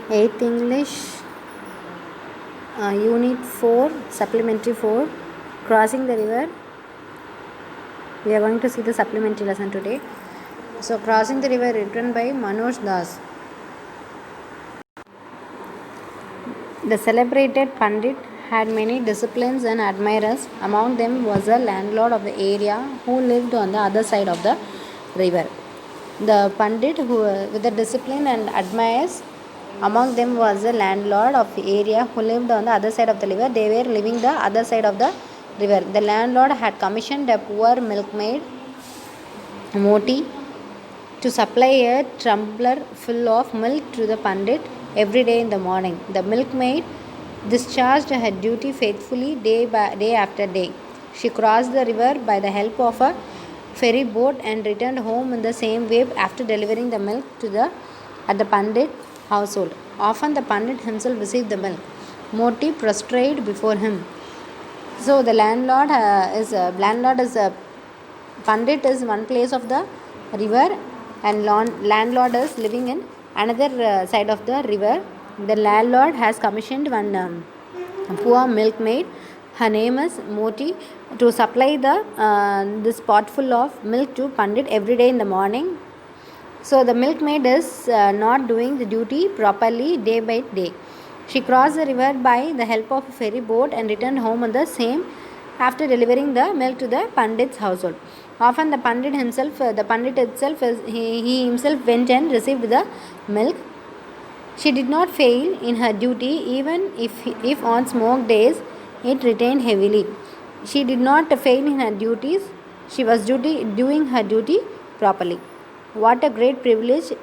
8th English, Unit 4, Supplementary 4, Crossing the River. We are going to see the supplementary lesson today. So, Crossing the River written by Manoj Das. The celebrated Pandit had many disciples and admirers. Among them was a landlord of the area who lived on the other side of the river. The Pandit, with the discipline and admirers, among them was a landlord of the area who lived on the other side of the river. They were living the other side of the river. The landlord had commissioned a poor milkmaid, Moti, to supply a tumbler full of milk to the Pandit every day in the morning. The milkmaid discharged her duty faithfully day after day. She crossed the river by the help of a ferry boat and returned home in the same way after delivering the milk at the Pandit household. Often the Pandit himself received the milk. Moti prostrated before him. So the landlord is a Pandit is one place of the river and landlord is living in another side of the river. The landlord has commissioned one poor milkmaid. Her name is Moti, to supply this pot full of milk to Pandit every day in the morning. So the milkmaid is not doing the duty properly day by day. She crossed the river by the help of a ferry boat and returned home on the same after delivering the milk to the Pandit's household. Often the Pandit itself, he himself went and received the milk. She did not fail in her duty even if on smoke days it rained heavily. She did not fail in her duties. She was doing her duty properly. What a great privilege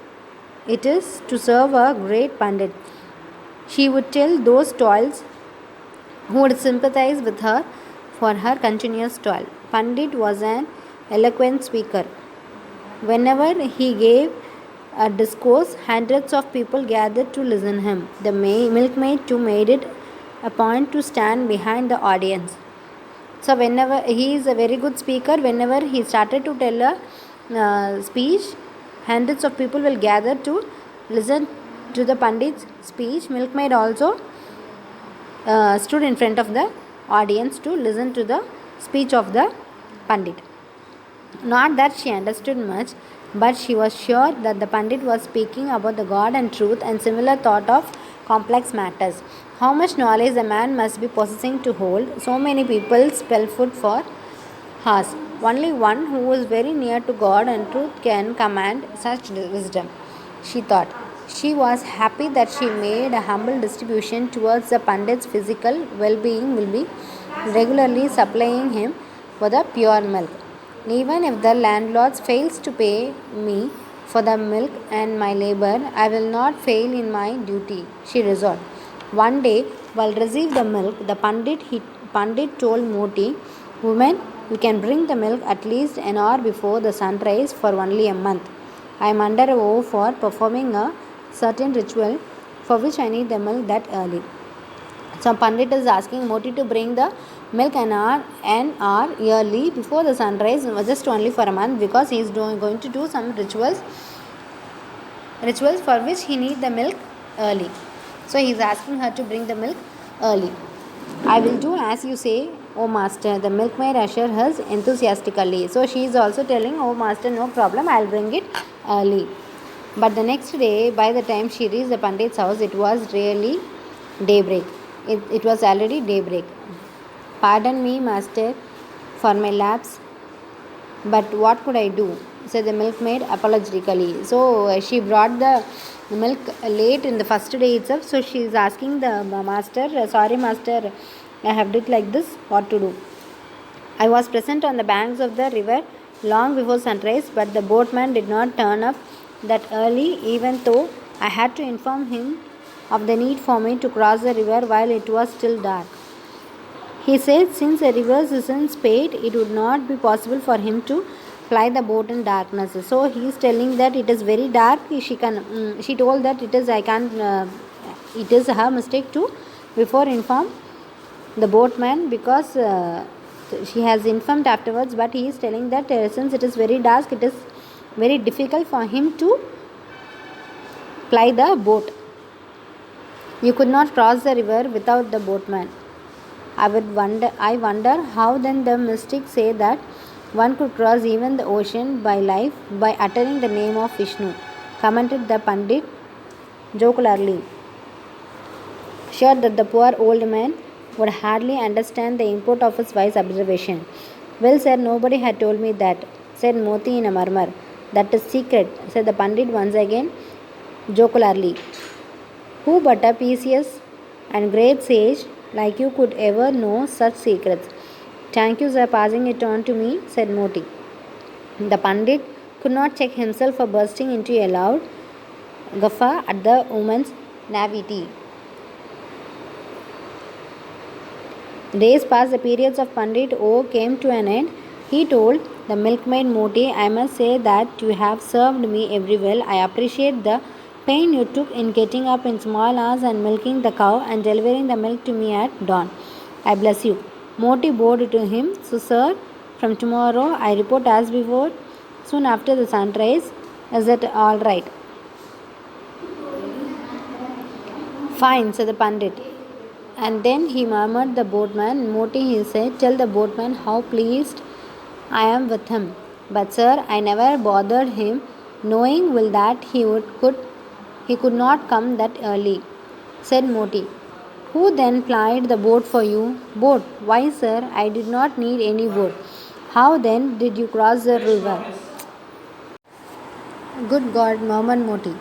it is to serve a great Pandit. She would tell those toils who would sympathize with her for her continuous toil. Pandit was an eloquent speaker. Whenever he gave a discourse, hundreds of people gathered to listen to him. The milkmaid too made it a point to stand behind the audience. So whenever he is a very good speaker, whenever he started to tell a speech, hundreds of people will gather to listen to the Pandit's speech. Milkmaid also stood in front of the audience to listen to the speech of the Pandit. Not that she understood much, but she was sure that the Pandit was speaking about the God and truth and similar thought of complex matters. How much knowledge a man must be possessing to hold so many people spell food for hours. Only one who is very near to God and truth can command such wisdom, she thought. She was happy that she made a humble distribution towards the Pandit's physical well-being will be regularly supplying him with the pure milk. Even if the landlord fails to pay me for the milk and my labor, I will not fail in my duty, she resolved. One day, while receiving the milk, the Pandit told Moti, "Woman, you can bring the milk at least an hour before the sunrise for only a month. I am under a vow for performing a certain ritual for which I need the milk that early." So Pandit is asking Moti to bring the milk an hour early before the sunrise, just only for a month, because he is going to do some rituals for which he need the milk early. So he is asking her to bring the milk early. "I will do as you say, O master," the milkmaid assured her enthusiastically. So she is also telling, "Oh master, no problem, I will bring it early." But the next day, by the time she reached the Pandit's house, it was really daybreak. It was already daybreak. "Pardon me, master, for my lapse, but what could I do?" said the milkmaid apologetically. So she brought the milk late in the first day itself. So she is asking the master, "Sorry, master, I have did like this. What to do? I was present on the banks of the river long before sunrise, but the boatman did not turn up that early, even though I had to inform him of the need for me to cross the river while it was still dark. He said since the river is in spate, it would not be possible for him to ply the boat in darkness." So he is telling that it is very dark. She told that it is her mistake to before inform the boatman, because she has informed afterwards, but he is telling that since it is very dark, it is very difficult for him to ply the boat. You could not cross the river without the boatman. I wonder how then the mystics say that one could cross even the ocean by life by uttering the name of Vishnu, commented the Pandit jocularly, sure that the poor old man would hardly understand the import of his wise observation. Well, sir, nobody had told me that, said Moti in a murmur. That is secret, said the Pandit once again, jocularly. Who but a pious and great sage like you could ever know such secrets? Thank you, sir, passing it on to me, said Moti. The Pandit could not check himself for bursting into a loud guffaw at the woman's naivety. Days passed, the periods of Pandit O came to an end. He told the milkmaid Moti, I must say that you have served me every well. I appreciate the pain you took in getting up in small hours and milking the cow and delivering the milk to me at dawn. I bless you. Moti bowed to him. So, sir, from tomorrow I report as before, soon after the sunrise. Is it all right? Fine, said the Pandit. And then he murmured the boatman. Moti, he said, tell the boatman how pleased I am with him. But sir, I never bothered him, knowing well that he could not come that early, said Moti. Who then plied the boat for you? Boat? Why, sir, I did not need any boat. How then did you cross the river? Good God, murmured Moti.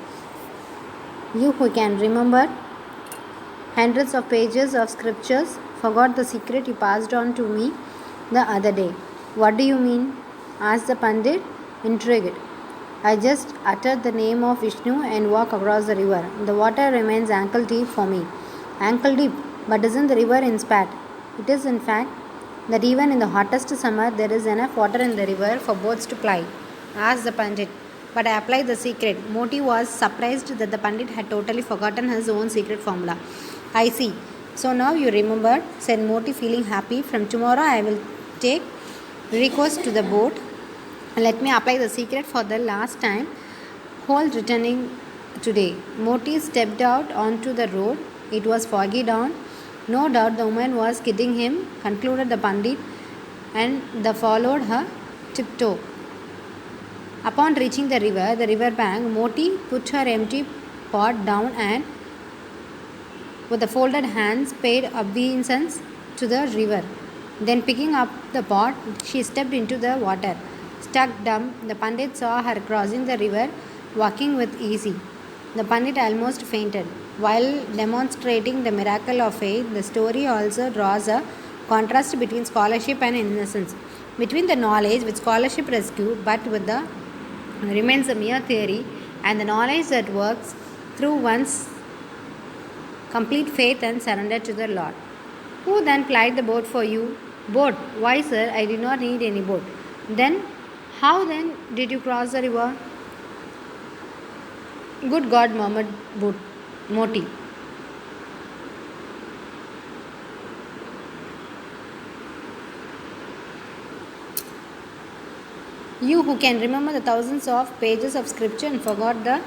You who can remember hundreds of pages of scriptures forgot the secret you passed on to me the other day. What do you mean? Asked the Pandit, intrigued. I just uttered the name of Vishnu and walk across the river. The water remains ankle deep for me. Ankle deep? But isn't the river in spat? It is, in fact, that even in the hottest summer there is enough water in the river for boats to ply. Asked the Pandit. But I applied the secret. Moti was surprised that the Pandit had totally forgotten his own secret formula. I see. So now you remembered, said Moti, feeling happy. From tomorrow I will take recourse to the boat. Let me apply the secret for the last time. Hold returning today. Moti stepped out onto the road. It was foggy dawn. No doubt the woman was kidding him, concluded the Pandit, and the followed her tiptoe. Upon reaching the river bank, Moti put her empty pot down and with the folded hands paid obeisance to the river. Then picking up the pot, she stepped into the water. Stuck dumb, the Pandit saw her crossing the river, walking with ease. The Pandit almost fainted. While demonstrating the miracle of faith, the story also draws a contrast between scholarship and innocence, between the knowledge which scholarship rescued but with the remains a mere theory, and the knowledge that works through one's complete faith and surrender to the Lord. Who then plied the boat for you? Boat? Why, sir, I did not need any boat. Then, how then did you cross the river? Good God, murmured Moti. You who can remember the thousands of pages of scripture and forgot the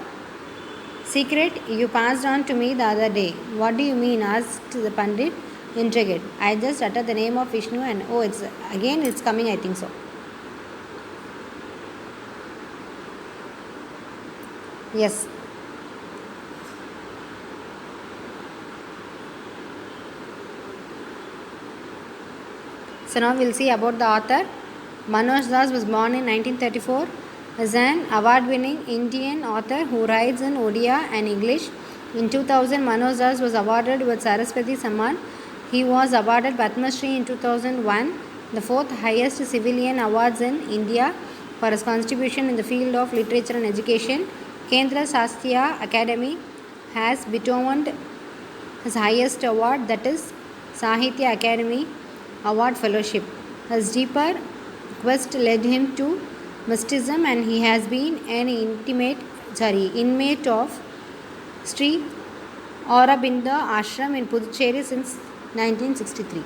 secret you passed on to me the other day. What do you mean? Asked the Pandit, intrigued. I just uttered the name of Vishnu and it's coming, I think so. Yes. So now we'll see about the author. Manoj Das was born in 1934 as an award-winning Indian author who writes in Odia and English. In 2000, Manoj Das was awarded with Saraswati Samman. He was awarded Padma Shri in 2001, the fourth highest civilian awards in India for his contribution in the field of literature and education. Kendra Shastya Academy has bestowed his highest award, that is Sahitya Academy Award Fellowship. His deeper quest led him to mysticism, and he has been an inmate of Sri Aurobindo Ashram in Puducherry since 1963.